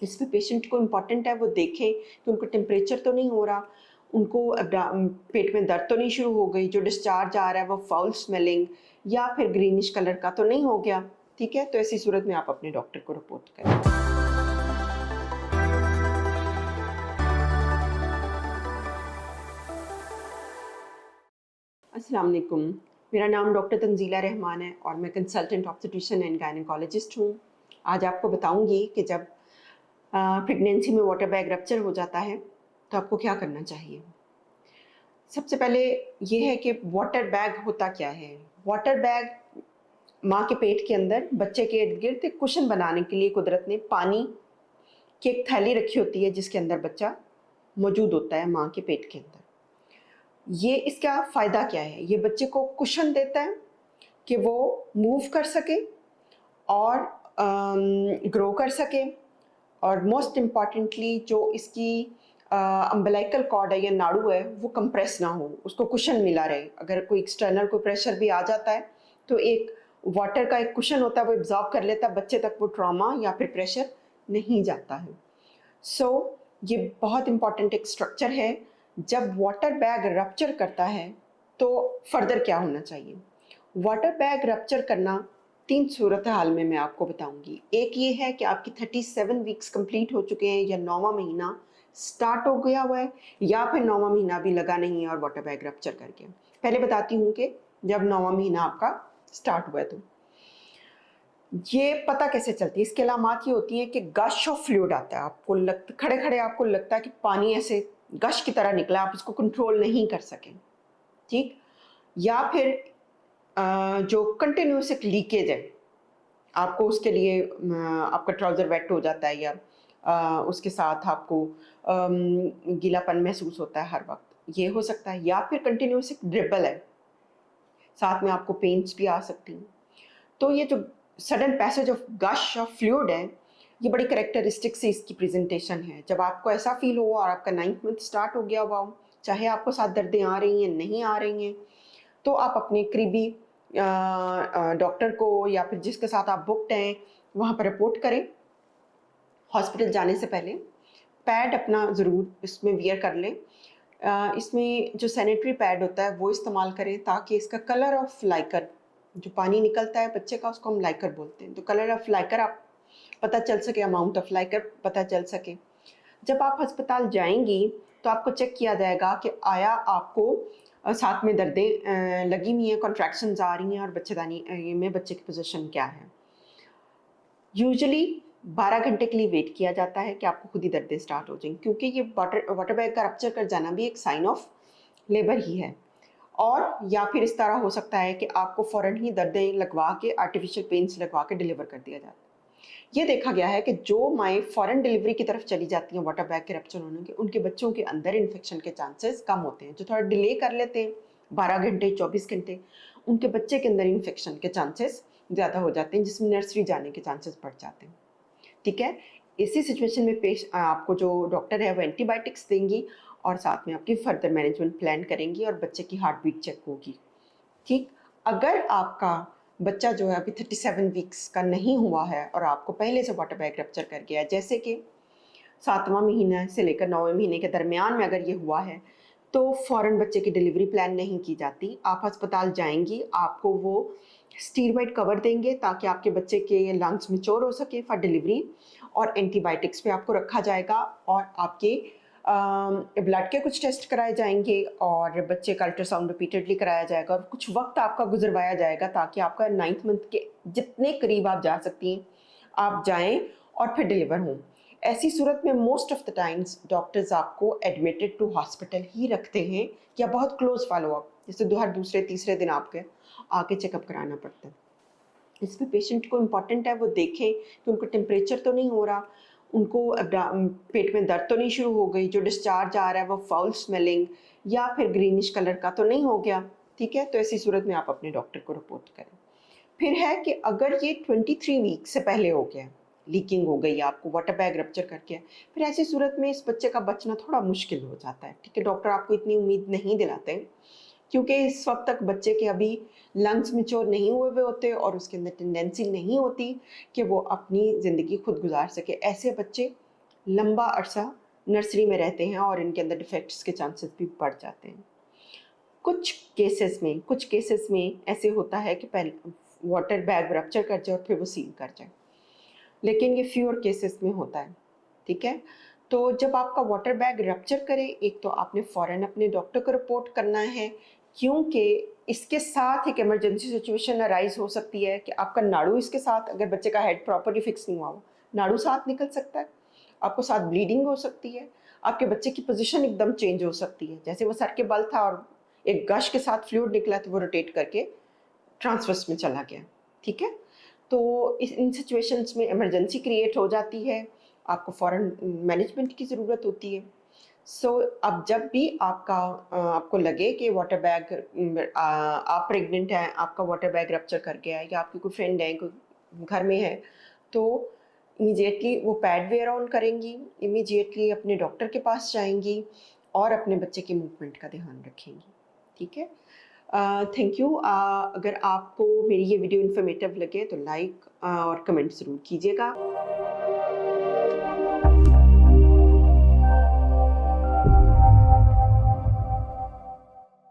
इसमें पेशेंट को इम्पॉर्टेंट है वो देखें कि उनको टेम्परेचर तो नहीं हो रहा, उनको पेट में दर्द तो नहीं शुरू हो गई, जो डिस्चार्ज आ रहा है वो फाउल स्मेलिंग या फिर ग्रीनिश कलर का तो नहीं हो गया। ठीक है, तो ऐसी सूरत में आप अपने डॉक्टर को रिपोर्ट करें। अस्सलाम वालेकुम, मेरा नाम डॉक्टर तंजीला रहमान है और मैं कंसल्टेंट ऑब्स्टेट्रिशियन एंड गायनेकोलॉजिस्ट हूँ। आज आपको बताऊँगी कि जब प्रेगनेंसी में वाटर बैग रप्चर हो जाता है तो आपको क्या करना चाहिए। सबसे पहले ये है कि वाटर बैग होता क्या है। वाटर बैग माँ के पेट के अंदर बच्चे के इर्द गिर्द एक कुशन बनाने के लिए कुदरत ने पानी की एक थैली रखी होती है जिसके अंदर बच्चा मौजूद होता है माँ के पेट के अंदर। ये इसका फ़ायदा क्या है, ये बच्चे को कुशन देता है कि वो मूव कर सके और ग्रो कर सके, और मोस्ट इम्पॉर्टेंटली जो इसकी अम्बिलिकल कॉर्ड है या नाड़ू है वो कंप्रेस ना हो, उसको कुशन मिला रहे। अगर कोई एक्सटर्नल कोई प्रेशर भी आ जाता है तो एक वाटर का एक कुशन होता है वो एब्जॉर्ब कर लेता है, बच्चे तक वो ट्रॉमा या फिर प्रेशर नहीं जाता है। ये बहुत इंपॉर्टेंट एक स्ट्रक्चर है। जब वाटर बैग रप्चर करता है तो फर्दर क्या होना चाहिए। वाटर बैग रप्चर करना 3 सूरत हाल में मैं आपको बताऊंगी। एक ये है कि आपकी 37 वीक्स कंप्लीट हो चुके हैं या 9वां महीना स्टार्ट हो गया हुआ है या फिर 9वां महीना भी लगा नहीं है और वाटर बैग रप्चर कर गया। पहले बताती हूँ कि जब 9वां महीना आपका स्टार्ट हुआ है तो ये पता कैसे चलती है। इसके अलामात ये होती हैं कि गश ऑफ फ्लूइड आता है, आपको खड़े खड़े आपको लगता है कि पानी ऐसे गश की तरह निकला, आप उसको कंट्रोल नहीं कर सकें। ठीक, या फिर जो कंटिन्यूस एक लीकेज है, आपको उसके लिए आपका ट्राउज़र वेट हो जाता है या उसके साथ आपको गीलापन महसूस होता है हर वक्त, ये हो सकता है। या फिर कंटिन्यूस एक ड्रिबल है, साथ में आपको पेन्स भी आ सकती हैं। तो ये जो sudden passage of gush of fluid है, ये बड़ी करेक्टरिस्टिक से इसकी प्रेजेंटेशन है। जब आपको ऐसा फील हो और आपका 9th मंथ स्टार्ट हो गया हुआ हो, चाहे आपको साथ दर्दें आ रही हैं नहीं आ रही हैं, तो आप अपने करीबी डॉक्टर को या फिर जिसके साथ आप बुकड हैं वहाँ पर रिपोर्ट करें। हॉस्पिटल जाने से पहले पैड अपना ज़रूर इसमें वियर कर लें। इसमें जो सैनिटरी पैड होता है वो इस्तेमाल करें ताकि इसका कलर ऑफ लाइकर, जो पानी निकलता है बच्चे का उसको हम लाइकर बोलते हैं, तो कलर ऑफ लाइकर आप पता चल सके, अमाउंट ऑफ लाइकर पता चल सके। जब आप अस्पताल जाएंगी तो आपको चेक किया जाएगा कि आया आपको साथ में दर्दें लगी हुई हैं, कॉन्ट्रैक्शंस आ रही हैं और बच्चेदानी में बच्चे की पोजीशन क्या है। यूजुअली 12 घंटे के लिए वेट किया जाता है कि आपको खुद ही दर्दें स्टार्ट हो जाएंगी, क्योंकि ये वाटर बैग का रप्चर कर जाना भी एक साइन ऑफ लेबर ही है। और या फिर इस तरह हो सकता है कि आपको फ़ौरन ही दर्दें लगवा के आर्टिफिशियल पेन्स लगवा के डिलीवर कर दिया जाता है। ये देखा गया है कि जो माएँ फ़ौरन डिलीवरी की तरफ चली जाती हैं वाटर बैग के रप्चर होने के, उनके बच्चों के अंदर इन्फेक्शन के चांसेस कम होते हैं। जो थोड़ा डिले कर लेते हैं 12 घंटे 24 घंटे, उनके बच्चे के अंदर इन्फेक्शन के चांसेस ज़्यादा हो जाते हैं, जिसमें नर्सरी जाने के चांसेस बढ़ जाते हैं। ठीक है, इसी सिचुएशन में आपको जो डॉक्टर है वो एंटीबायोटिक्स देंगी और साथ में आपकी फर्दर मैनेजमेंट प्लान करेंगी और बच्चे की हार्ट बीट चेक होगी। ठीक, अगर आपका बच्चा जो है अभी 37 वीक्स का नहीं हुआ है और आपको पहले से वाटर बैग रप्चर कर गया है, जैसे कि 7वां महीना से लेकर 9वें महीने के दरमियान में अगर ये हुआ है, तो फ़ौरन बच्चे की डिलीवरी प्लान नहीं की जाती। आप अस्पताल जाएंगी, आपको वो स्टीरॉयड कवर देंगे ताकि आपके बच्चे के लंग्स मैच्योर हो सके फॉर डिलीवरी, और एंटीबायोटिक्स पे आपको रखा जाएगा और आपके ब्लड के कुछ टेस्ट कराए जाएंगे और बच्चे का अल्ट्रासाउंड रिपीटेडली कराया जाएगा और कुछ वक्त आपका गुजरवाया जाएगा ताकि आपका 9th मंथ के जितने करीब आप जा सकती हैं आप जाएं और फिर डिलीवर हों। ऐसी सूरत में most of the times doctors आपको एडमिटेड टू हॉस्पिटल ही रखते हैं या बहुत क्लोज फॉलो अप, जैसे हर दूसरे तीसरे दिन आपके आके चेकअप कराना पड़ता है। इसमें पेशेंट को इम्पॉर्टेंट है वो देखें कि उनको टेम्परेचर तो नहीं हो रहा, उनको पेट में दर्द तो नहीं शुरू हो गई, जो डिस्चार्ज आ रहा है वो फाउल स्मेलिंग या फिर ग्रीनिश कलर का तो नहीं हो गया। ठीक है, तो ऐसी सूरत में आप अपने डॉक्टर को रिपोर्ट करें। फिर है कि अगर ये 23 वीक से पहले हो गया, लीकिंग हो गई, आपको वाटर बैग रप्चर करके, फिर ऐसी सूरत में इस बच्चे का बचना थोड़ा मुश्किल हो जाता है। ठीक है, डॉक्टर आपको इतनी उम्मीद नहीं दिलाते हैं क्योंकि इस वक्त तक बच्चे के अभी लंग्स मैच्योर नहीं हुए हुए होते और उसके अंदर टेंडेंसी नहीं होती कि वो अपनी ज़िंदगी खुद गुजार सके। ऐसे बच्चे लंबा अरसा नर्सरी में रहते हैं और इनके अंदर डिफेक्ट्स के चांसेस भी बढ़ जाते हैं। कुछ केसेस में ऐसे होता है कि पहले वाटर बैग रप्चर कर जाए और फिर वो सील कर जाए, लेकिन ये फ्यूअर केसेस में होता है, ठीक है। तो जब आपका वाटर बैग रप्चर करे, एक तो आपने फ़ौरन अपने डॉक्टर को रिपोर्ट करना है, क्योंकि इसके साथ एक इमरजेंसी सिचुएशन अराइज हो सकती है कि आपका नाड़ू इसके साथ, अगर बच्चे का हेड प्रॉपरली फिक्स नहीं हुआ हो, नाड़ू साथ निकल सकता है, आपको साथ ब्लीडिंग हो सकती है, आपके बच्चे की पोजीशन एकदम चेंज हो सकती है। जैसे वो सर के बल था और एक गश के साथ फ्लूइड निकला तो वो रोटेट करके ट्रांसवर्स में चला गया, ठीक है। तो इन सिचुएशंस में इमरजेंसी क्रिएट हो जाती है, आपको फ़ौरन मैनेजमेंट की ज़रूरत होती है। अब जब भी आपको लगे कि वाटर बैग आप प्रेग्नेंट हैं, आपका वाटर बैग रप्चर कर गया है या आपकी कोई फ्रेंड है, कोई घर में है, तो इमीडिएटली वो पैड वेयर ऑन करेंगी, इमीडिएटली अपने डॉक्टर के पास जाएंगी और अपने बच्चे की मूवमेंट का ध्यान रखेंगी, ठीक है। Thank you. अगर आपको मेरी ये वीडियो इन्फॉर्मेटिव लगे तो लाइक और कमेंट ज़रूर कीजिएगा।